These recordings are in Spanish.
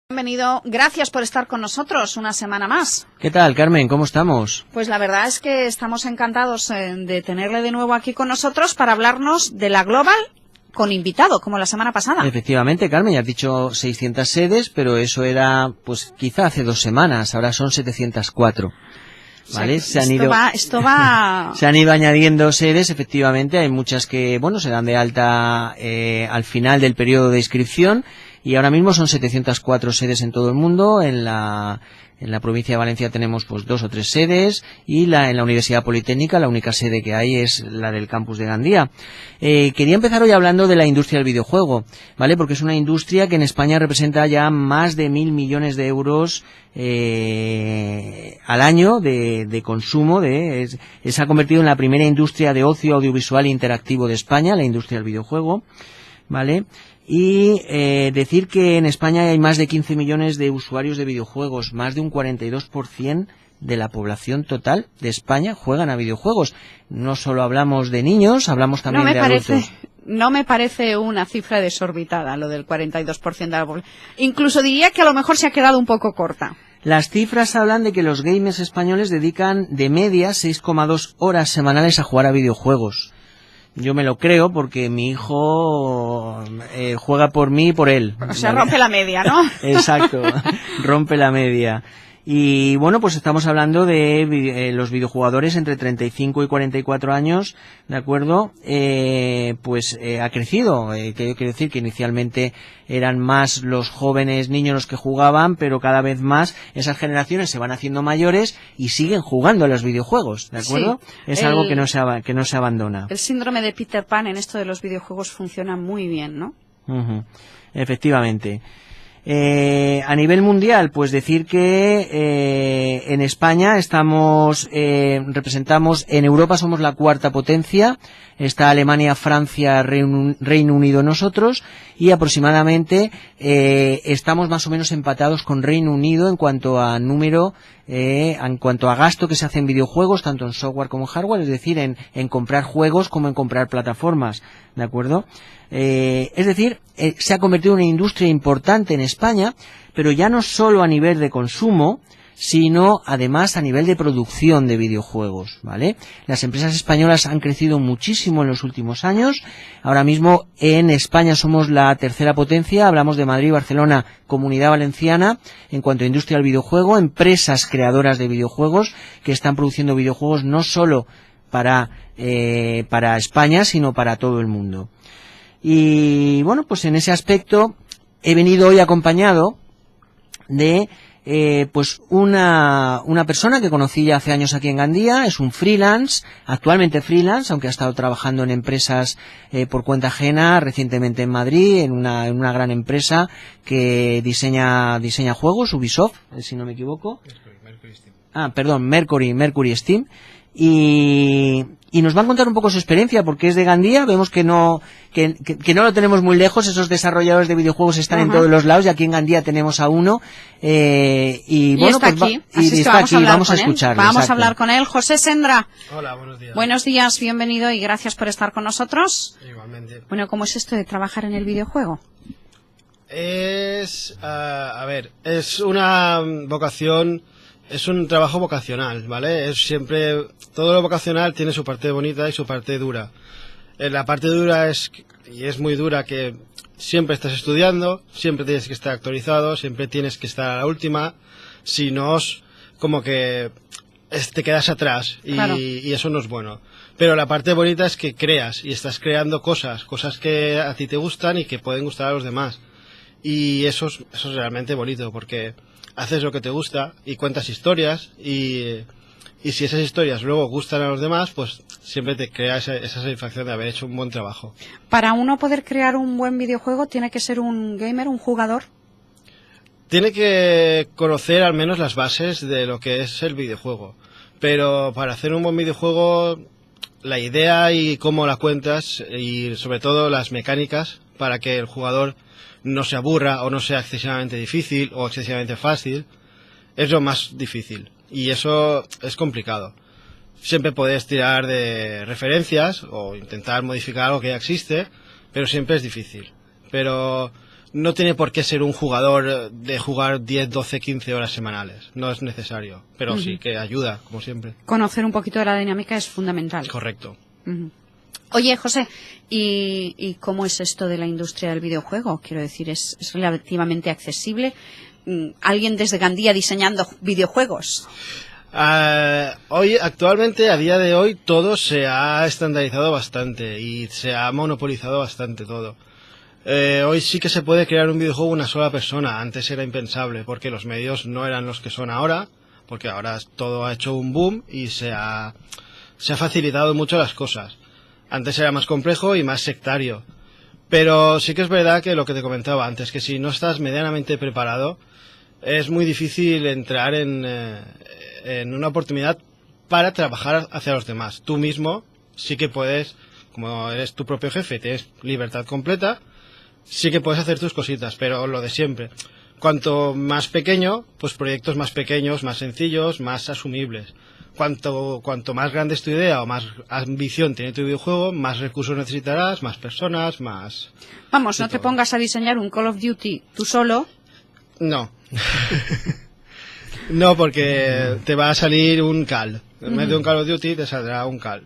Bienvenido, gracias por estar con nosotros una semana más. ¿Qué tal, Carmen? ¿Cómo estamos? Pues la verdad es que estamos encantados de tenerle de nuevo aquí con nosotros para hablarnos de la Global con invitado, como la semana pasada. Efectivamente, Carmen, ya has dicho 600 sedes, pero eso era, pues quizá hace 2 semanas, ahora son 704. ¿Vale? O sea, esto va... Se han ido añadiendo sedes, efectivamente, hay muchas que, bueno, se dan de alta al final del periodo de inscripción, y ahora mismo son 704 sedes en todo el mundo. En la provincia de Valencia tenemos pues 2 o 3 sedes, y en la Universidad Politécnica la única sede que hay es la del campus de Gandía. Quería empezar hoy hablando de la industria del videojuego, ¿vale? Porque es una industria que en España representa ya más de 1.000 millones de euros al año de consumo. Se ha convertido en la primera industria de ocio audiovisual e interactivo de España, la industria del videojuego, ¿vale? Y decir que en España hay más de 15 millones de usuarios de videojuegos, más de un 42% de la población total de España juegan a videojuegos. No solo hablamos de niños, hablamos también de adultos. No me parece una cifra desorbitada lo del 42% de la población. Incluso diría que a lo mejor se ha quedado un poco corta. Las cifras hablan de que los gamers españoles dedican de media 6,2 horas semanales a jugar a videojuegos. Yo me lo creo porque mi hijo juega por mí y por él. O sea, rompe la media, ¿no? Exacto, rompe la media. Y bueno, pues estamos hablando de los videojugadores entre 35 y 44 años, ¿de acuerdo? Ha crecido. Quiero decir que inicialmente eran más los jóvenes niños los que jugaban, pero cada vez más esas generaciones se van haciendo mayores y siguen jugando a los videojuegos, ¿de acuerdo? Sí, es algo que no se abandona. El síndrome de Peter Pan en esto de los videojuegos funciona muy bien, ¿no? Efectivamente. A nivel mundial, pues decir que en España representamos, en Europa somos la 4ª potencia, está Alemania, Francia, Reino Unido, nosotros, y aproximadamente estamos más o menos empatados con Reino Unido en cuanto a número, en cuanto a gasto que se hace en videojuegos, tanto en software como en hardware, es decir, en comprar juegos como en comprar plataformas, ¿de acuerdo? Es decir, se ha convertido en una industria importante en España, pero ya no solo a nivel de consumo, sino además a nivel de producción de videojuegos, ¿vale? Las empresas españolas han crecido muchísimo en los últimos años. Ahora mismo en España somos la 3ª potencia, hablamos de Madrid, Barcelona, Comunidad Valenciana, en cuanto a industria del videojuego, empresas creadoras de videojuegos que están produciendo videojuegos no solo para España, sino para todo el mundo. Y bueno, pues en ese aspecto he venido hoy acompañado de pues una persona que conocí ya hace años aquí en Gandía. Es un freelance, actualmente freelance, aunque ha estado trabajando en empresas por cuenta ajena, recientemente en Madrid, en una gran empresa que diseña juegos, Ubisoft, si no me equivoco. Mercury Steam. Y nos va a contar un poco su experiencia, porque es de Gandía. Vemos que no lo tenemos muy lejos. Esos desarrolladores de videojuegos están en todos los lados, y aquí en Gandía tenemos a uno. Bueno, está aquí. Vamos a escucharlo. Vamos a hablar con él. José Sendra. Hola, buenos días. Buenos días, bienvenido y gracias por estar con nosotros. Igualmente. Bueno, ¿cómo es esto de trabajar en el videojuego? Es una vocación. Es un trabajo vocacional, ¿vale? Todo lo vocacional tiene su parte bonita y su parte dura. La parte dura es muy dura, que siempre estás estudiando, siempre tienes que estar actualizado, siempre tienes que estar a la última, si no, como que te quedas atrás y eso no es bueno. Pero la parte bonita es que creas y estás creando cosas que a ti te gustan y que pueden gustar a los demás. Y eso es realmente bonito, porque haces lo que te gusta y cuentas historias, y si esas historias luego gustan a los demás, pues siempre te crea esa satisfacción de haber hecho un buen trabajo. Para uno poder crear un buen videojuego, ¿tiene que ser un gamer, un jugador? Tiene que conocer al menos las bases de lo que es el videojuego. Pero para hacer un buen videojuego, la idea y cómo la cuentas, y sobre todo las mecánicas, para que el jugador no se aburra o no sea excesivamente difícil o excesivamente fácil, es lo más difícil, y eso es complicado. Siempre puedes tirar de referencias o intentar modificar algo que ya existe, pero siempre es difícil. Pero no tiene por qué ser un jugador de jugar 10, 12, 15 horas semanales. No es necesario, pero sí que ayuda, como siempre. Conocer un poquito de la dinámica es fundamental. Correcto. Oye, José, ¿y cómo es esto de la industria del videojuego? Quiero decir, ¿es relativamente accesible? ¿Alguien desde Gandía diseñando videojuegos? Actualmente, a día de hoy, todo se ha estandarizado bastante y se ha monopolizado bastante todo. Hoy sí que se puede crear un videojuego una sola persona. Antes era impensable porque los medios no eran los que son ahora, porque ahora todo ha hecho un boom y se ha facilitado mucho las cosas. Antes era más complejo y más sectario. Pero sí que es verdad que lo que te comentaba antes, que si no estás medianamente preparado, es muy difícil entrar en una oportunidad para trabajar hacia los demás. Tú mismo sí que puedes, como eres tu propio jefe, tienes libertad completa, sí que puedes hacer tus cositas, pero lo de siempre. Cuanto más pequeño, pues proyectos más pequeños, más sencillos, más asumibles. Cuanto más grande es tu idea o más ambición tiene tu videojuego, más recursos necesitarás, más personas, más... Vamos, no te pongas a diseñar un Call of Duty tú solo. No. No, porque te va a salir un CAL. En vez de un Call of Duty te saldrá un CAL.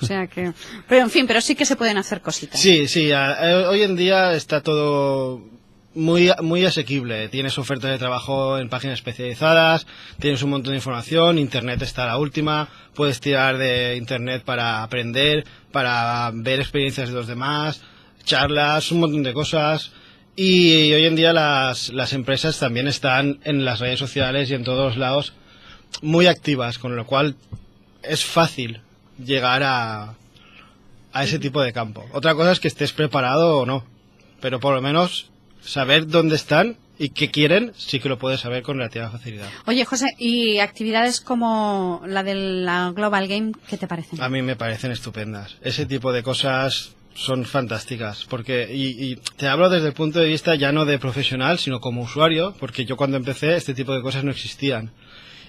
O sea que... Pero en fin, pero sí que se pueden hacer cositas. Sí, hoy en día está todo muy asequible. Tienes ofertas de trabajo en páginas especializadas, tienes un montón de información, Internet está a la última, puedes tirar de Internet para aprender, para ver experiencias de los demás, charlas, un montón de cosas. Y hoy en día las empresas también están en las redes sociales y en todos lados muy activas, con lo cual es fácil llegar a ese tipo de campo. Otra cosa es que estés preparado o no, pero por lo menos saber dónde están y qué quieren sí que lo puedes saber con relativa facilidad. Oye, José, ¿y actividades como la de la Global Game, qué te parecen? A mí me parecen estupendas. Ese tipo de cosas son fantásticas, porque y te hablo desde el punto de vista ya no de profesional, sino como usuario, porque yo cuando empecé este tipo de cosas no existían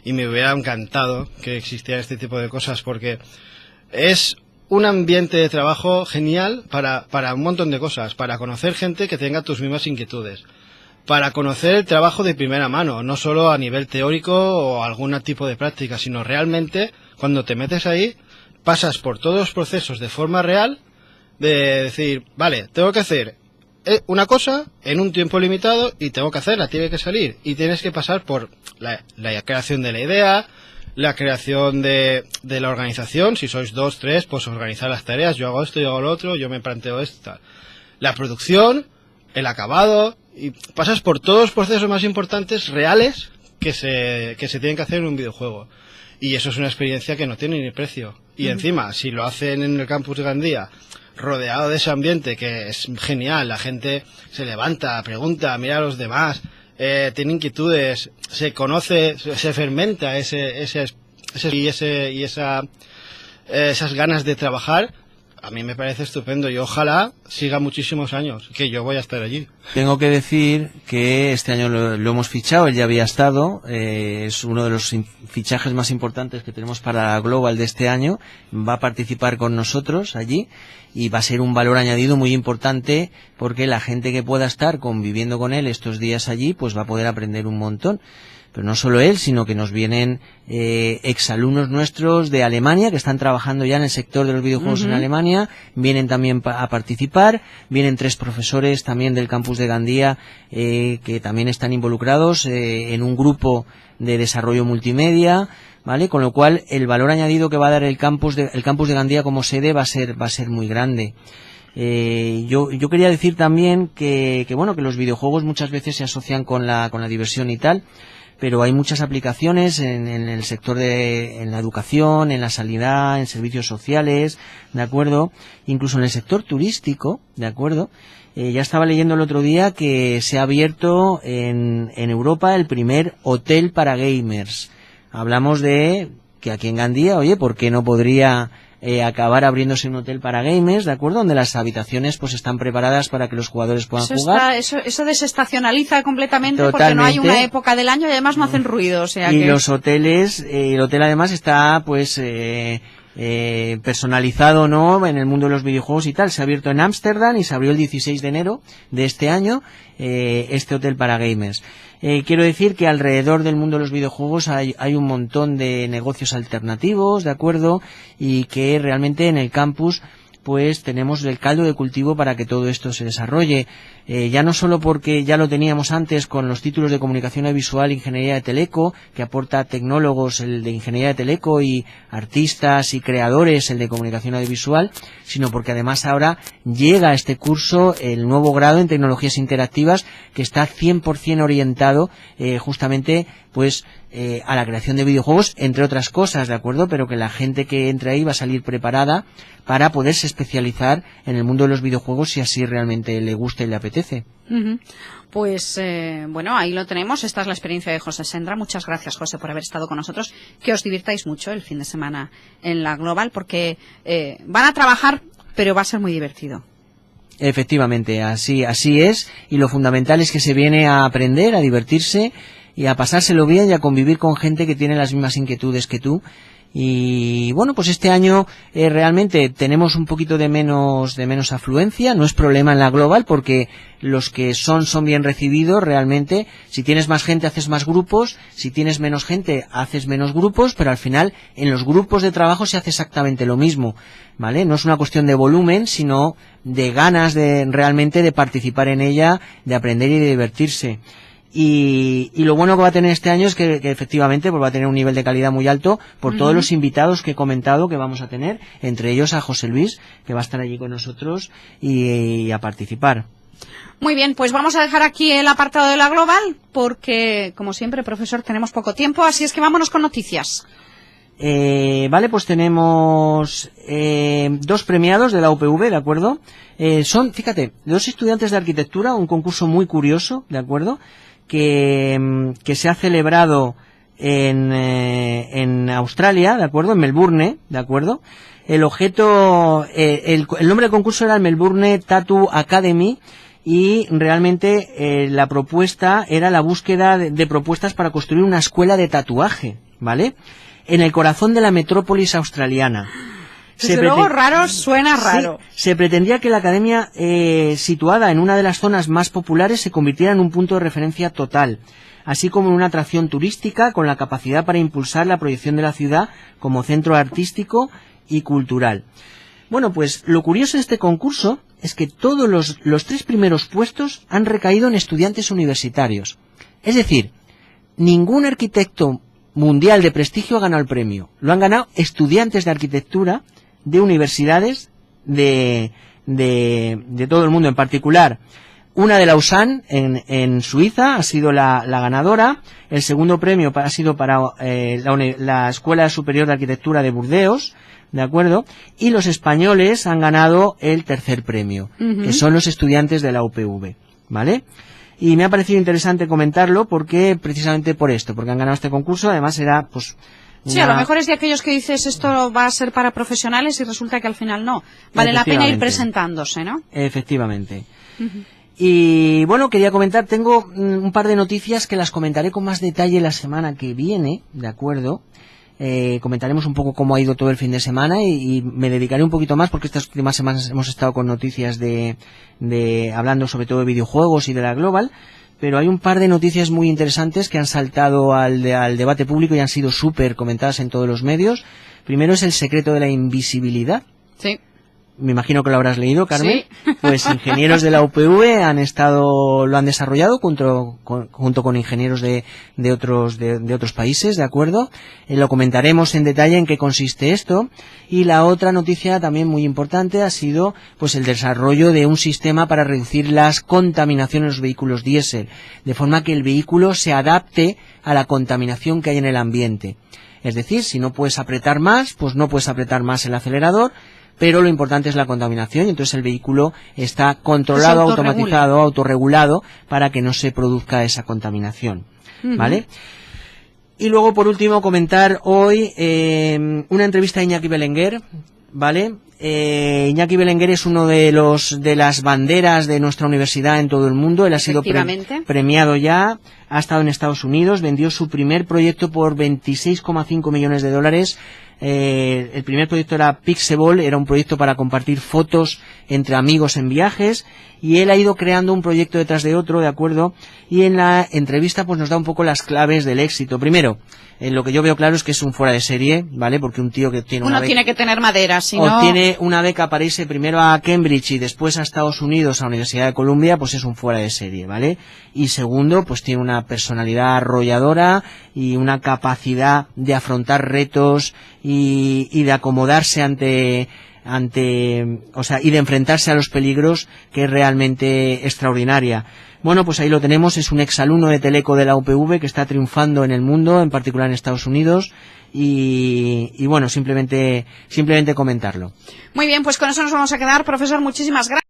y me hubiera encantado que existieran este tipo de cosas, porque es un ambiente de trabajo genial para un montón de cosas, para conocer gente que tenga tus mismas inquietudes, para conocer el trabajo de primera mano, no solo a nivel teórico o algún tipo de práctica, sino realmente cuando te metes ahí pasas por todos los procesos de forma real, de decir, vale, tengo que hacer una cosa en un tiempo limitado y tengo que hacerla, tiene que salir y tienes que pasar por la creación de la idea, la creación de la organización, si sois 2, 3, pues organizar las tareas, yo hago esto, yo hago lo otro, yo me planteo esto, tal. La producción, el acabado, y pasas por todos los procesos más importantes reales que se tienen que hacer en un videojuego. Y eso es una experiencia que no tiene ni precio. Y encima, si lo hacen en el campus de Gandía, rodeado de ese ambiente que es genial, la gente se levanta, pregunta, mira a los demás, tiene inquietudes, se conoce, se fermenta esas ganas de trabajar. A mí me parece estupendo y ojalá siga muchísimos años, que yo voy a estar allí. Tengo que decir que este año lo hemos fichado, él ya había estado, es uno de los fichajes más importantes que tenemos para la Global de este año, va a participar con nosotros allí y va a ser un valor añadido muy importante porque la gente que pueda estar conviviendo con él estos días allí pues va a poder aprender un montón. Pero no solo él, sino que nos vienen exalumnos nuestros de Alemania que están trabajando ya en el sector de los videojuegos en Alemania, vienen también a participar, vienen 3 profesores también del campus de Gandía que también están involucrados en un grupo de desarrollo multimedia, ¿vale? Con lo cual el valor añadido que va a dar el campus de Gandía como sede va a ser muy grande. Yo quería decir también que los videojuegos muchas veces se asocian con la diversión y tal, pero hay muchas aplicaciones en el sector en la educación, en la sanidad, en servicios sociales, ¿de acuerdo? Incluso en el sector turístico, ¿de acuerdo? Ya estaba leyendo el otro día que se ha abierto en Europa el primer hotel para gamers. Hablamos de que aquí en Gandía, oye, ¿por qué no podría acabar abriéndose un hotel para gamers, ¿de acuerdo? Donde las habitaciones pues están preparadas para que los jugadores puedan jugar. Eso desestacionaliza completamente. Totalmente. Porque no hay una época del año y además no hacen ruido. O sea y los hoteles, el hotel además está pues personalizado o no en el mundo de los videojuegos y tal. Se ha abierto en Ámsterdam y se abrió el 16 de enero de este año este hotel para gamers. Quiero decir que alrededor del mundo de los videojuegos hay un montón de negocios alternativos, ¿de acuerdo? Y que realmente en el campus pues tenemos el caldo de cultivo para que todo esto se desarrolle. Ya no solo porque ya lo teníamos antes con los títulos de comunicación audiovisual, ingeniería de teleco, que aporta tecnólogos el de ingeniería de teleco y artistas y creadores el de comunicación audiovisual, sino porque además ahora llega a este curso el nuevo grado en tecnologías interactivas que está 100% orientado justamente pues a la creación de videojuegos, entre otras cosas, ¿de acuerdo? Pero que la gente que entre ahí va a salir preparada para poderse especializar en el mundo de los videojuegos si así realmente le gusta y le apetece. Pues bueno, ahí lo tenemos. Esta es la experiencia de José Sendra. Muchas gracias, José, por haber estado con nosotros. Que os divirtáis mucho el fin de semana en la Global, porque van a trabajar, pero va a ser muy divertido. Efectivamente, así es, y lo fundamental es que se viene a aprender, a divertirse y a pasárselo bien y a convivir con gente que tiene las mismas inquietudes que tú. Y bueno, pues este año realmente tenemos un poquito de menos afluencia. No es problema en la Global porque los que son bien recibidos realmente. Si tienes más gente haces más grupos, si tienes menos gente haces menos grupos, pero al final en los grupos de trabajo se hace exactamente lo mismo, ¿vale? No es una cuestión de volumen, sino de ganas de realmente de participar en ella, de aprender y de divertirse. Y lo bueno que va a tener este año es que efectivamente pues va a tener un nivel de calidad muy alto por todos los invitados que he comentado que vamos a tener, entre ellos a José Luis, que va a estar allí con nosotros y a participar. Muy bien, pues vamos a dejar aquí el apartado de la Global porque, como siempre, profesor, tenemos poco tiempo, así es que vámonos con noticias. Vale, pues tenemos 2 premiados de la UPV, ¿de acuerdo? Son, fíjate, 2 estudiantes de arquitectura, un concurso muy curioso, ¿de acuerdo? Que se ha celebrado en Australia, ¿de acuerdo? En Melbourne, ¿de acuerdo? El objeto, el nombre del concurso era el Melbourne Tattoo Academy y realmente la propuesta era la búsqueda de propuestas para construir una escuela de tatuaje, ¿vale? En el corazón de la metrópolis australiana. Desde luego raro suena raro. Sí, se pretendía que la academia situada en una de las zonas más populares se convirtiera en un punto de referencia total, así como en una atracción turística con la capacidad para impulsar la proyección de la ciudad como centro artístico y cultural. Bueno, pues lo curioso de este concurso es que todos los 3 primeros puestos han recaído en estudiantes universitarios. Es decir, ningún arquitecto mundial de prestigio ha ganado el premio. Lo han ganado estudiantes de arquitectura de universidades de todo el mundo, en particular una de Lausanne en Suiza ha sido la ganadora. El segundo premio ha sido para la Escuela Superior de Arquitectura de Burdeos, ¿de acuerdo? Y los españoles han ganado el tercer premio, que son los estudiantes de la UPV, ¿vale? Y me ha parecido interesante comentarlo porque precisamente por esto, porque han ganado este concurso. Además era pues sí, a lo mejor es de aquellos que dices esto va a ser para profesionales y resulta que al final no. Vale la pena ir presentándose, ¿no? Efectivamente. Y bueno, quería comentar, tengo un par de noticias que las comentaré con más detalle la semana que viene, ¿de acuerdo? Comentaremos un poco cómo ha ido todo el fin de semana y me dedicaré un poquito más porque estas últimas semanas hemos estado con noticias hablando sobre todo de videojuegos y de la Global. Pero hay un par de noticias muy interesantes que han saltado al debate público y han sido súper comentadas en todos los medios. Primero es el secreto de la invisibilidad. Sí. Me imagino que lo habrás leído, Carmen. Sí. Pues ingenieros de la UPV lo han desarrollado junto con ingenieros de otros países, ¿de acuerdo? Lo comentaremos en detalle en qué consiste esto. Y la otra noticia también muy importante ha sido pues el desarrollo de un sistema para reducir las contaminaciones en los vehículos diésel, de forma que el vehículo se adapte a la contaminación que hay en el ambiente. Es decir, si no puedes apretar más, pues no puedes apretar más el acelerador, pero lo importante es la contaminación y entonces el vehículo está controlado, automatizado, autorregulado para que no se produzca esa contaminación, ¿vale? Y luego, por último, comentar hoy una entrevista a Iñaki Belenguer, ¿vale? Iñaki Belenguer es uno de las banderas de nuestra universidad en todo el mundo. Él ha sido premiado ya, ha estado en Estados Unidos, vendió su primer proyecto por $26,5 millones. El primer proyecto era Pixable, era un proyecto para compartir fotos entre amigos en viajes, y él ha ido creando un proyecto detrás de otro, ¿de acuerdo? Y en la entrevista pues nos da un poco las claves del éxito. Primero, lo que yo veo claro es que es un fuera de serie, ¿vale? Porque un tío que tiene una beca, tiene que tener madera, si no... Obtiene una beca para irse primero a Cambridge y después a Estados Unidos, a la Universidad de Columbia, pues es un fuera de serie, ¿vale? Y segundo, pues tiene una personalidad arrolladora y una capacidad de afrontar retos y de acomodarse y de enfrentarse a los peligros, que es realmente extraordinaria. Bueno, pues ahí lo tenemos, es un exalumno de Teleco de la UPV que está triunfando en el mundo, en particular en Estados Unidos, y bueno, simplemente comentarlo. Muy bien, pues con eso nos vamos a quedar. Profesor, muchísimas gracias.